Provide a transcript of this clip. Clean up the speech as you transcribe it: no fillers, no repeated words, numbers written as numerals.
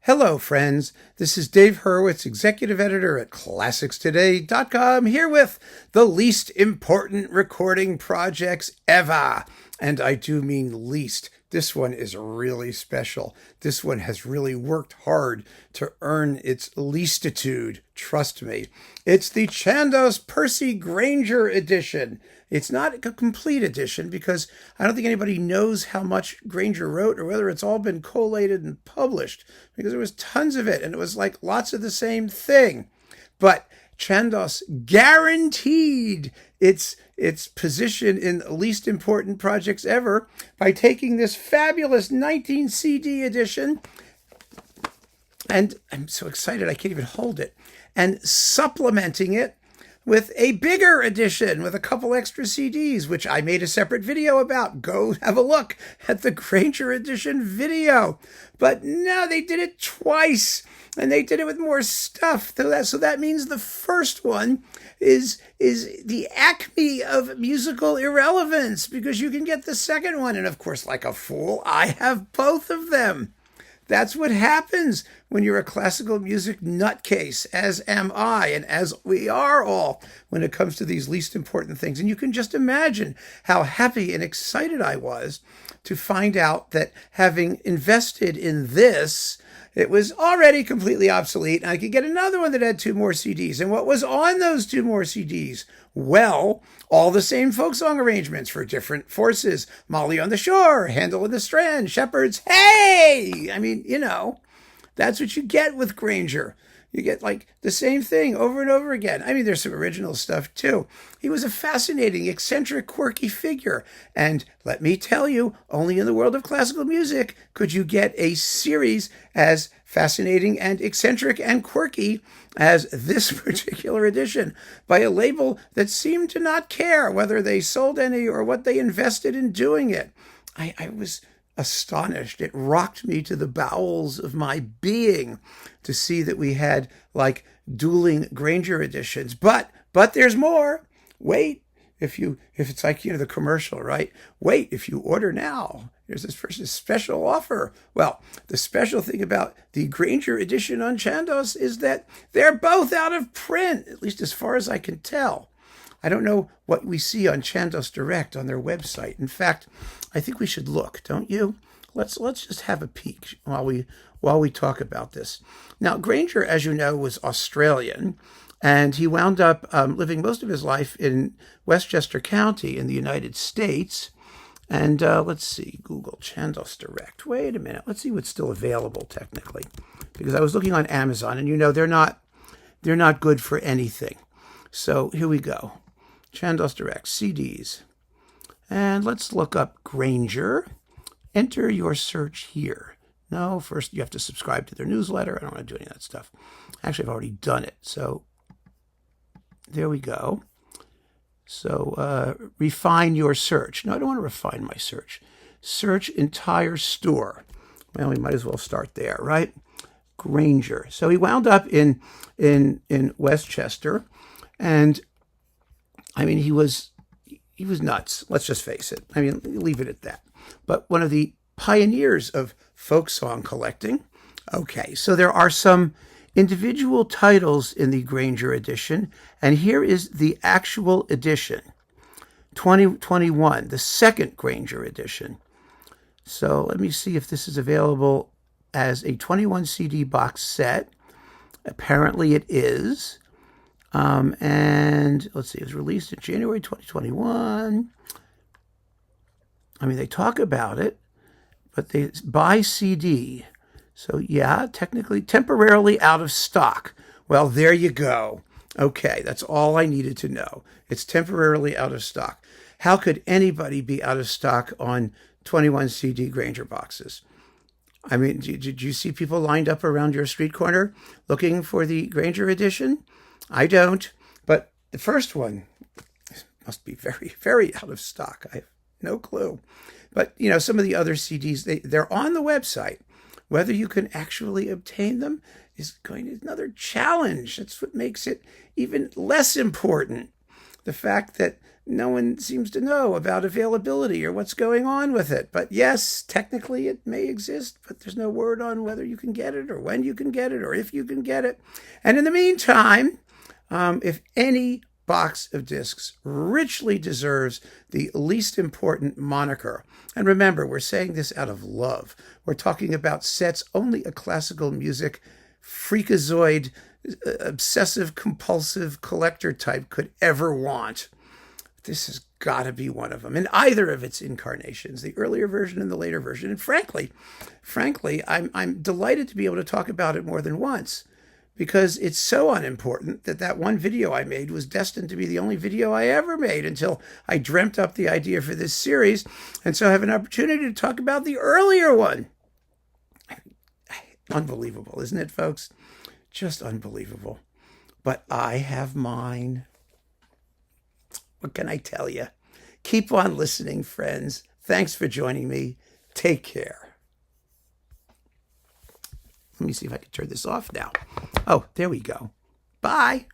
Hello, friends. This is Dave Hurwitz, executive editor at ClassicsToday.com, here with the least important recording projects ever. And I do mean least. This one is really special. This one has really worked hard to earn its leastitude. Trust me. It's the Chandos Percy Grainger Edition. It's not a complete edition because I don't think anybody knows how much Grainger wrote or whether it's all been collated and published, because there was tons of it and it was like lots of the same thing. But Chandos guaranteed its position in least important projects ever by taking this fabulous 19 CD edition, and I'm so excited I can't even hold it, and supplementing it with a bigger edition with a couple extra CDs, which I made a separate video about. Go have a look at the Grainger Edition video. But no, they did it twice, and they did it with more stuff. So that means the first one is the acme of musical irrelevance, because you can get the second one. And of course, like a fool, I have both of them. That's what happens when you're a classical music nutcase, as am I, and as we are all when it comes to these least important things. And you can just imagine how happy and excited I was to find out that having invested in this, it was already completely obsolete, and I could get another one that had 2 more CDs. And what was on those 2 more CDs? Well, all the same folk song arrangements for different forces. Molly on the Shore, Handel in the Strand, Shepherd's Hey! I mean, that's what you get with Grainger. You get like the same thing over and over again. I mean, there's some original stuff too. He was a fascinating, eccentric, quirky figure. And let me tell you, only in the world of classical music could you get a series as fascinating and eccentric and quirky as this particular edition by a label that seemed to not care whether they sold any or what they invested in doing it. I was astonished. It rocked me to the bowels of my being to see that we had like dueling Grainger editions. But there's more. Wait, if it's like, the commercial, right? Wait, if you order now, there's this special offer. Well, the special thing about the Grainger edition on Chandos is that they're both out of print, at least as far as I can tell. I don't know what we see on Chandos Direct on their website. In fact, I think we should look, don't you? Let's just have a peek while we talk about this. Now, Grainger, as you know, was Australian, and he wound up living most of his life in Westchester County in the United States. And let's see, Google Chandos Direct. Wait a minute, let's see what's still available technically, because I was looking on Amazon, and they're not good for anything. So here we go. Chandos Direct, CDs. And let's look up Grainger. Enter your search here. No, first you have to subscribe to their newsletter. I don't want to do any of that stuff. Actually, I've already done it. So there we go. So refine your search. No, I don't want to refine my search. Search entire store. Well, we might as well start there, right? Grainger. So he wound up in Westchester, and I mean, he was nuts. Let's just face it. I mean, leave it at that. But one of the pioneers of folk song collecting. Okay, so there are some individual titles in the Grainger edition, and here is the actual edition, 2021, the second Grainger edition. So let me see if this is available as a 21 CD box set. Apparently it is. And let's see, it was released in January 2021. I mean, they talk about it, but they buy CD. So yeah, technically, temporarily out of stock. Well, there you go. Okay, that's all I needed to know. It's temporarily out of stock. How could anybody be out of stock on 21 CD Grainger boxes? I mean, did you see people lined up around your street corner looking for the Grainger edition? I don't, but the first one must be very, very out of stock. I have no clue. But, some of the other CDs, they're on the website. Whether you can actually obtain them is another challenge. That's what makes it even less important. The fact that no one seems to know about availability or what's going on with it. But yes, technically it may exist, but there's no word on whether you can get it or when you can get it or if you can get it. And in the meantime, if any box of discs richly deserves the least important moniker. And remember, we're saying this out of love. We're talking about sets only a classical music freakazoid, obsessive compulsive collector type could ever want. This has got to be one of them in either of its incarnations, the earlier version and the later version. And frankly, I'm delighted to be able to talk about it more than once, because it's so unimportant that one video I made was destined to be the only video I ever made until I dreamt up the idea for this series. And so I have an opportunity to talk about the earlier one. Unbelievable, isn't it, folks? Just unbelievable. But I have mine. What can I tell you? Keep on listening, friends. Thanks for joining me. Take care. Let me see if I can turn this off now. Oh, there we go. Bye.